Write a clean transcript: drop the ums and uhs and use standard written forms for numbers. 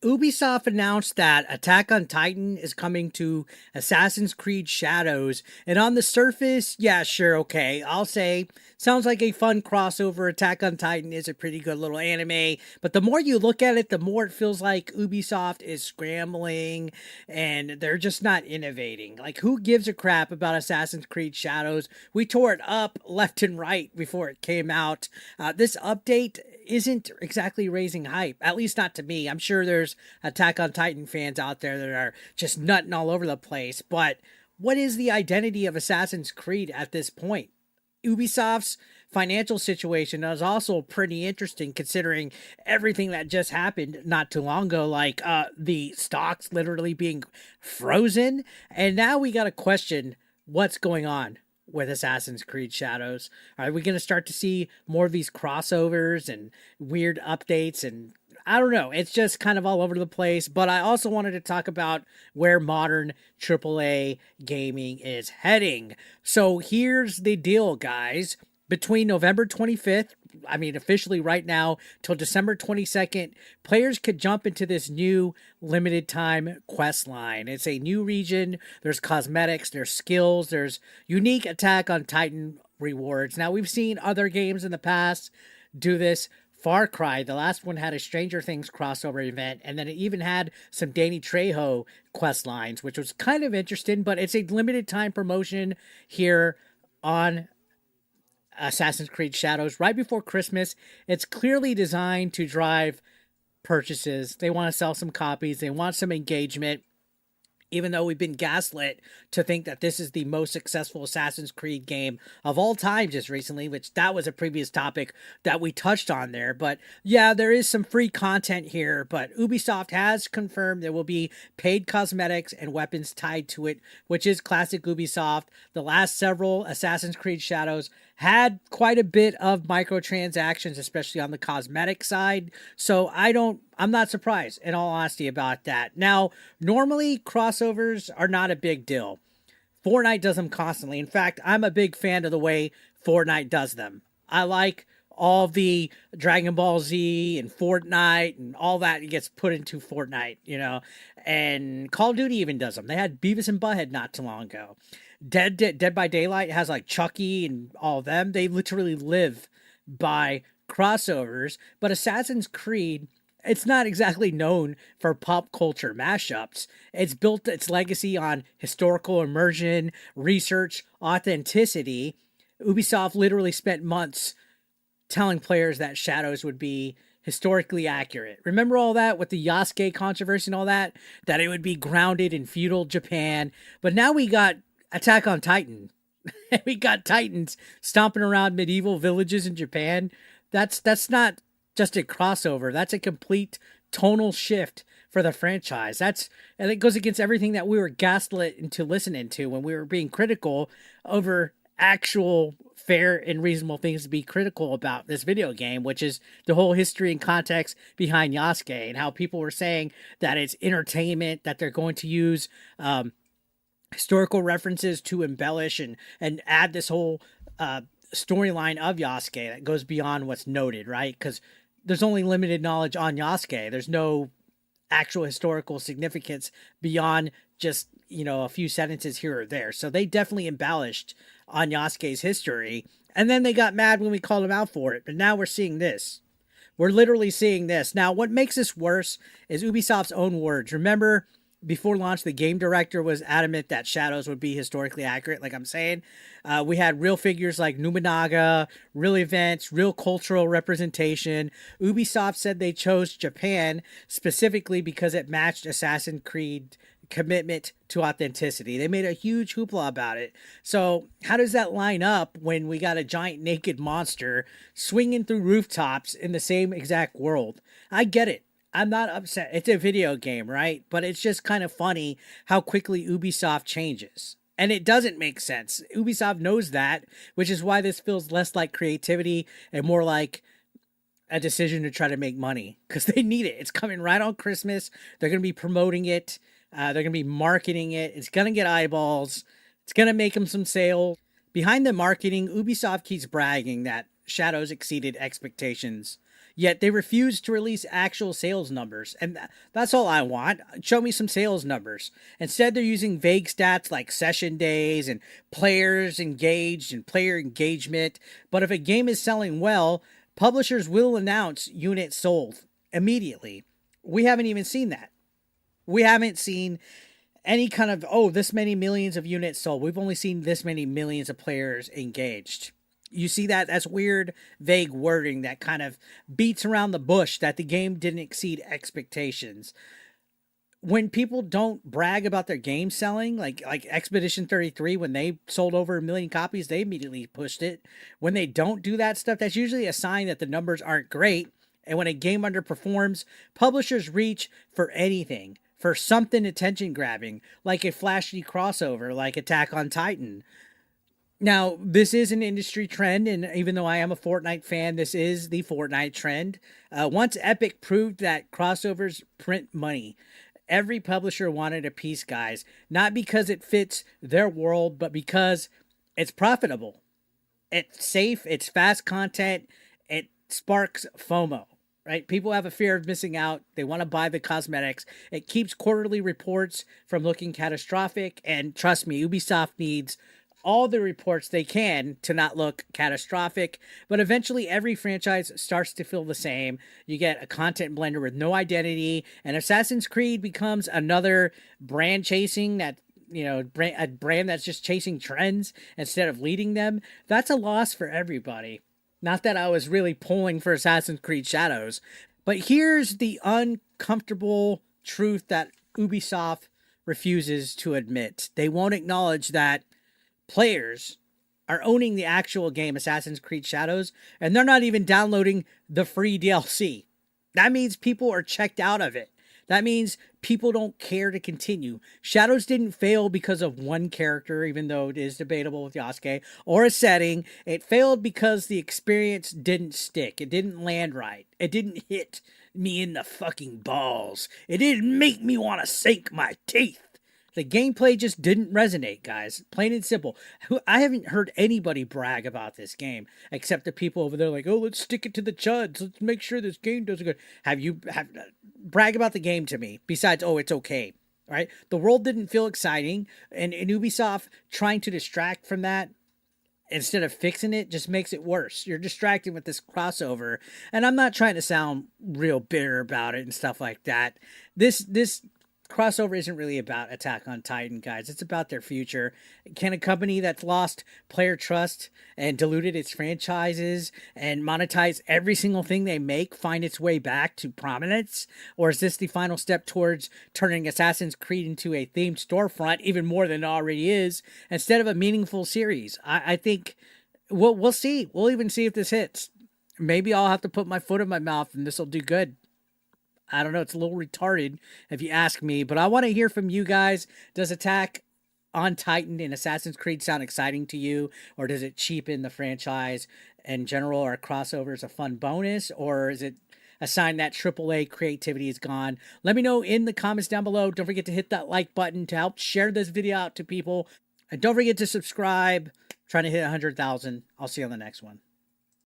Ubisoft announced that Attack on Titan is coming to Assassin's Creed Shadows. And on the surface, yeah, sure, okay. I'll say, sounds like a fun crossover. Attack on Titan is a pretty good little anime. But the more you look at it, the more it feels like Ubisoft is scrambling and they're just not innovating. Like, who gives a crap about Assassin's Creed Shadows? We tore it up left and right before it came out. This update isn't exactly raising hype, at least not to me. I'm sure there's Attack on Titan fans out there that are just nutting all over the place, but what is the identity of Assassin's Creed at this point? Ubisoft's financial situation is also pretty interesting considering everything that just happened not too long ago, like the stocks literally being frozen. And now we got to question what's going on with Assassin's Creed Shadows. Are we going to start to see more of these crossovers and weird updates? And I don't know. It's just kind of all over the place. But I also wanted to talk about where modern AAA gaming is heading. So here's the deal, guys. Between November 25th, I mean, officially right now, till December 22nd, players could jump into this new limited time quest line. It's a new region. There's cosmetics, there's skills, there's unique Attack on Titan rewards. Now, we've seen other games in the past do this. Far Cry, the last one, had a Stranger Things crossover event, and then it even had some Danny Trejo quest lines, which was kind of interesting, but it's a limited time promotion here on Assassin's Creed Shadows right before Christmas. It's clearly designed to drive purchases. They want to sell some copies, they want some engagement. Even though we've been gaslit to think that this is the most successful Assassin's Creed game of all time just recently, which that was a previous topic that we touched on there. But yeah, there is some free content here, but Ubisoft has confirmed there will be paid cosmetics and weapons tied to it, which is classic Ubisoft. The last several Assassin's Creed Shadows had quite a bit of microtransactions, especially on the cosmetic side. So I'm not surprised, in all honesty, about that. Now, normally crossovers are not a big deal. Fortnite does them constantly. In fact, I'm a big fan of the way Fortnite does them. I like all the Dragon Ball Z and Fortnite and all that gets put into Fortnite, and Call of Duty even does them. They had Beavis and Butthead not too long ago. Dead by Daylight has like Chucky and all of them. They literally live by crossovers. But Assassin's Creed, it's not exactly known for pop culture mashups. It's built its legacy on historical immersion, research, authenticity. Ubisoft literally spent months telling players that Shadows would be historically accurate. Remember all that with the Yasuke controversy and all that? That it would be grounded in feudal Japan. But now we got Attack on Titan. We got Titans stomping around medieval villages in Japan. That's not just a crossover. That's a complete tonal shift for the franchise. And it goes against everything that we were gaslit into listening to when we were being critical over actual fair and reasonable things to be critical about this video game, which is the whole history and context behind Yasuke and how people were saying that it's entertainment, that they're going to use historical references to embellish and add this whole storyline of Yasuke that goes beyond what's noted, right? Because there's only limited knowledge on Yasuke. There's no actual historical significance beyond just, a few sentences here or there. So they definitely embellished on Yasuke's history. And then they got mad when we called them out for it. But now we're seeing this. We're literally seeing this. Now, what makes this worse is Ubisoft's own words. Remember, before launch, the game director was adamant that Shadows would be historically accurate, like I'm saying. We had real figures like Nobunaga, real events, real cultural representation. Ubisoft said they chose Japan specifically because it matched Assassin's Creed commitment to authenticity. They made a huge hoopla about it. So how does that line up when we got a giant naked monster swinging through rooftops in the same exact world? I get it. I'm not upset. It's a video game, right? But it's just kind of funny how quickly Ubisoft changes. And it doesn't make sense. Ubisoft knows that, which is why this feels less like creativity and more like a decision to try to make money. Because they need it. It's coming right on Christmas. They're going to be promoting it. They're going to be marketing it. It's going to get eyeballs. It's going to make them some sales. Behind the marketing, Ubisoft keeps bragging that Shadows exceeded expectations. Yet they refuse to release actual sales numbers. And that's all I want. Show me some sales numbers. Instead, they're using vague stats like session days and players engaged and player engagement. But if a game is selling well, publishers will announce units sold immediately. We haven't even seen that. We haven't seen any kind of, oh, this many millions of units sold. We've only seen this many millions of players engaged. You see that? That's weird, vague wording that kind of beats around the bush that the game didn't exceed expectations. When people don't brag about their game selling, like Expedition 33, when they sold over 1 million copies, they immediately pushed it. When they don't do that stuff, that's usually a sign that the numbers aren't great. And when a game underperforms, publishers reach for anything, for something attention grabbing, like a flashy crossover like Attack on Titan. Now, this is an industry trend, and even though I am a Fortnite fan, this is the Fortnite trend. Once Epic proved that crossovers print money, every publisher wanted a piece, guys. Not because it fits their world, but because it's profitable. It's safe, it's fast content, it sparks FOMO, right? People have a fear of missing out. They want to buy the cosmetics. It keeps quarterly reports from looking catastrophic. And trust me, Ubisoft needs all the reports they can to not look catastrophic. But eventually, every franchise starts to feel the same. You get a content blender with no identity, and Assassin's Creed becomes another brand chasing that, a brand that's just chasing trends instead of leading them. That's a loss for everybody. Not that I was really pulling for Assassin's Creed Shadows, but here's the uncomfortable truth that Ubisoft refuses to admit. They won't acknowledge that players are owning the actual game, Assassin's Creed Shadows, and they're not even downloading the free DLC. That means people are checked out of it. That means people don't care to continue. Shadows didn't fail because of one character, even though it is debatable with Yasuke, or a setting. It failed because the experience didn't stick. It didn't land right. It didn't hit me in the fucking balls. It didn't make me want to sink my teeth. The gameplay just didn't resonate, guys. Plain and simple. I haven't heard anybody brag about this game except the people over there like, oh, let's stick it to the chuds. Let's make sure this game does good. Brag about the game to me besides, oh, it's okay. All right. The world didn't feel exciting, and Ubisoft trying to distract from that instead of fixing it just makes it worse. You're distracting with this crossover, and I'm not trying to sound real bitter about it and stuff like that. This crossover isn't really about Attack on Titan, guys. It's about their future. Can a company that's lost player trust and diluted its franchises and monetize every single thing they make find its way back to prominence? Or is this the final step towards turning Assassin's Creed into a themed storefront, even more than it already is, instead of a meaningful series? I think we'll see. We'll even see if this hits. Maybe I'll have to put my foot in my mouth and this will do good. I don't know. It's a little retarded if you ask me, but I want to hear from you guys. Does Attack on Titan in Assassin's Creed sound exciting to you, or does it cheapen the franchise in general? Are crossovers a fun bonus, or is it a sign that AAA creativity is gone? Let me know in the comments down below. Don't forget to hit that like button to help share this video out to people. And don't forget to subscribe. I'm trying to hit 100,000. I'll see you on the next one.